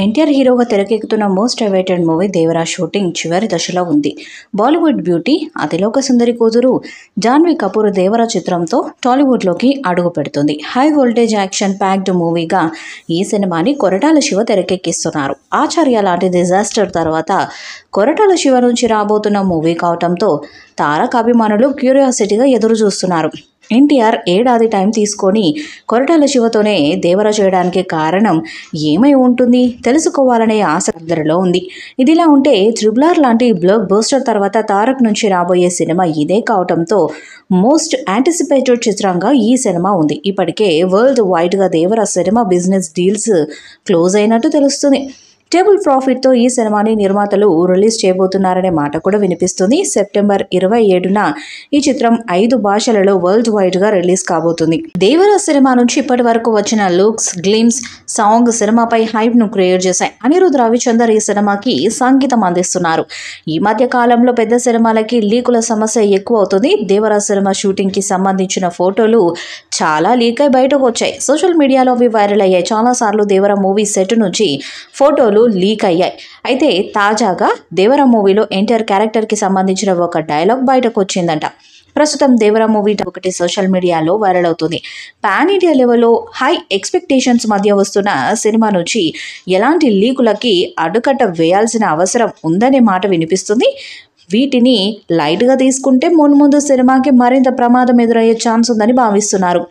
ఎన్టీఆర్ హీరోగా తెరకెక్కుతున్న most awaited movie Devara shooting చివరి దశలో ఉంది. బాలీవుడ్ బ్యూటీ అతిలోక సుందరి కూతురు జాన్వీ కపూర్ దేవరా చిత్రంతో టాలీవుడ్లోకి అడుగు పెడుతుంది. హై వోల్టేజ్ యాక్షన్ ప్యాక్డ్ మూవీగా ఈ సినిమాని కొరటాల శివ తెరకెక్కిస్తున్నారు. ఆచార్య లాంటి డిజాస్టర్ తర్వాత కొరటాల శివ నుంచి రాబోతున్న మూవీ కావటంతో తారక అభిమానులు క్యూరియాసిటీగా ఎదురు చూస్తున్నారు. ఎన్టీఆర్ ఏడాది టైం తీసుకొని కొరటాల శివతోనే దేవర చేయడానికి కారణం ఏమై ఉంటుంది తెలుసుకోవాలనే ఆశ అందరిలో ఉంది. ఇదిలా ఉంటే త్రిబుల్ లాంటి బ్లాక్ బస్టర్ తర్వాత తారక్ నుంచి రాబోయే సినిమా ఇదే కావటంతో మోస్ట్ యాంటిసిపేటెడ్ చిత్రంగా ఈ సినిమా ఉంది. ఇప్పటికే వరల్డ్ వైడ్గా దేవర సినిమా బిజినెస్ డీల్స్ క్లోజ్ అయినట్టు తెలుస్తుంది. టేబుల్ ప్రాఫిట్తో ఈ సినిమాని నిర్మాతలు రిలీజ్ చేయబోతున్నారనే మాట కూడా వినిపిస్తుంది. సెప్టెంబర్ 27న ఈ చిత్రం 5 భాషలలో వరల్డ్ వైడ్గా రిలీజ్ కాబోతుంది. దేవర సినిమా నుంచి ఇప్పటి వరకు వచ్చిన లుక్స్, గ్లిమ్స్, సాంగ్ సినిమాపై హైప్ను క్రియేట్ చేశాయి. అనిరుద్ రవిచందర్ ఈ సినిమాకి సంగీతం అందిస్తున్నారు. ఈ మధ్య కాలంలో పెద్ద సినిమాలకి లీకుల సమస్య ఎక్కువ అవుతుంది. దేవర సినిమా షూటింగ్కి సంబంధించిన ఫోటోలు చాలా లీక్ అయి బయటకు వచ్చాయి. సోషల్ మీడియాలో అవి వైరల్ అయ్యాయి. చాలాసార్లు దేవర మూవీ సెట్ నుంచి ఫోటోలు లీక్ అయ్యాయి. అయితే తాజాగా దేవర మూవీలో ఎన్టీఆర్ క్యారెక్టర్కి సంబంధించిన ఒక డైలాగ్ బయటకు వచ్చిందంట. ప్రస్తుతం దేవర మూవీ ఒకటి సోషల్ మీడియాలో వైరల్ అవుతుంది. పాన్ ఇండియా లెవెల్లో హై ఎక్స్పెక్టేషన్స్ మధ్య వస్తున్న సినిమా నుంచి ఎలాంటి లీకులకి అడ్డుకట్ట వేయాల్సిన అవసరం ఉందనే మాట వినిపిస్తుంది. వీటిని లైట్గా తీసుకుంటే మున్ముందు సినిమాకి మరింత ప్రమాదం ఎదురయ్యే ఛాన్స్ ఉందని భావిస్తున్నారు.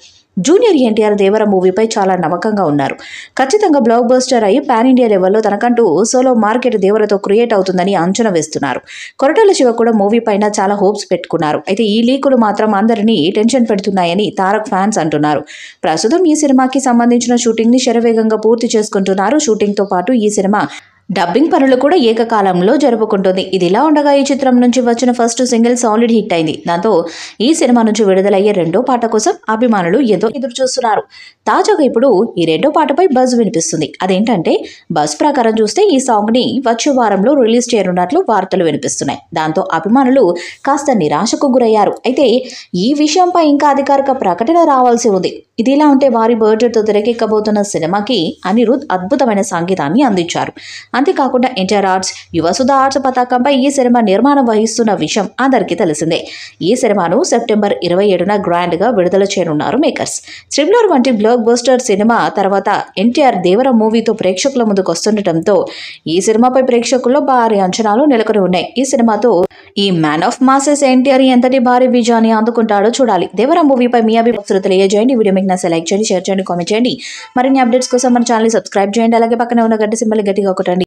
జూనియర్ ఎన్టీఆర్ దేవర మూవీపై చాలా నమ్మకంగా ఉన్నారు. ఖచ్చితంగా బ్లాక్ బస్టర్ అయ్యి పాన్ ఇండియా లెవెల్లో తనకంటూ సోలో మార్కెట్ దేవరతో క్రియేట్ అవుతుందని అంచనా వేస్తున్నారు. కొరటాల శివ కూడా మూవీ పైన చాలా హోప్స్ పెట్టుకున్నారు. అయితే ఈ లీకులు మాత్రం అందరినీ టెన్షన్ పెడుతున్నాయని తారక్ ఫ్యాన్స్ అంటున్నారు. ప్రస్తుతం ఈ సినిమాకి సంబంధించిన షూటింగ్ని శరవేగంగా పూర్తి చేసుకుంటున్నారు. షూటింగ్తో పాటు ఈ సినిమా డబ్బింగ్ పనులు కూడా ఏకకాలంలో జరుపుకుంటుంది. ఇదిలా ఉండగా ఈ చిత్రం నుంచి వచ్చిన ఫస్ట్ సింగిల్ సాలిడ్ హిట్ అయింది. దాంతో ఈ సినిమా నుంచి విడుదలయ్యే రెండో పాట కోసం అభిమానులు ఎంతో ఎదురు చూస్తున్నారు. తాజాగా ఇప్పుడు ఈ రెండో పాటపై బజ్ వినిపిస్తుంది. అదేంటంటే బజ్ ప్రకారం చూస్తే ఈ సాంగ్ని వచ్చే వారంలో రిలీజ్ చేయనున్నట్లు వార్తలు వినిపిస్తున్నాయి. దాంతో అభిమానులు కాస్త నిరాశకు గురయ్యారు. అయితే ఈ విషయంపై ఇంకా అధికారిక ప్రకటన రావాల్సి ఉంది. ఇదిలా ఉంటే వారి బడ్జెట్తో తెరకెక్కబోతున్న సినిమాకి అనిరుద్ అద్భుతమైన సంగీతాన్ని అందించారు. అంతేకాకుండా ఎన్టీఆర్ ఆర్ట్స్, యువసుధ ఆర్ట్స్ పతాకంపై ఈ సినిమా నిర్మాణం వహిస్తున్న విషయం అందరికీ తెలిసిందే. ఈ సినిమాను సెప్టెంబర్ 27న గ్రాండ్గా విడుదల చేయనున్నారు మేకర్స్. త్రిబుల్ వంటి బ్లాక్ బస్టర్ సినిమా తర్వాత ఎన్టీఆర్ దేవర మూవీతో ప్రేక్షకుల ముందుకు వస్తుండటంతో ఈ సినిమాపై ప్రేక్షకుల్లో భారీ అంచనాలు నెలకొని ఉన్నాయి. ఈ సినిమాతో ఈ మ్యాన్ ఆఫ్ మాసెస్ ఎన్టీఆర్ ఎంతటి భారీ విజయాన్ని అందుకుంటాడో చూడాలి. దేవర మూవీపై మీ అభిప్రాయాలు తెలియజేయండి. వీడియో మీకు నచ్చితే లైక్ చేయండి, షేర్ చేయండి, కామెంట్ చేయండి. మరిన్ని అప్డేట్స్ కోసం మన ఛానల్ సబ్స్క్రైబ్ చేయండి. అలాగే పక్కనే ఉన్న గంట సింబల్ గట్టిగా కొట్టండి.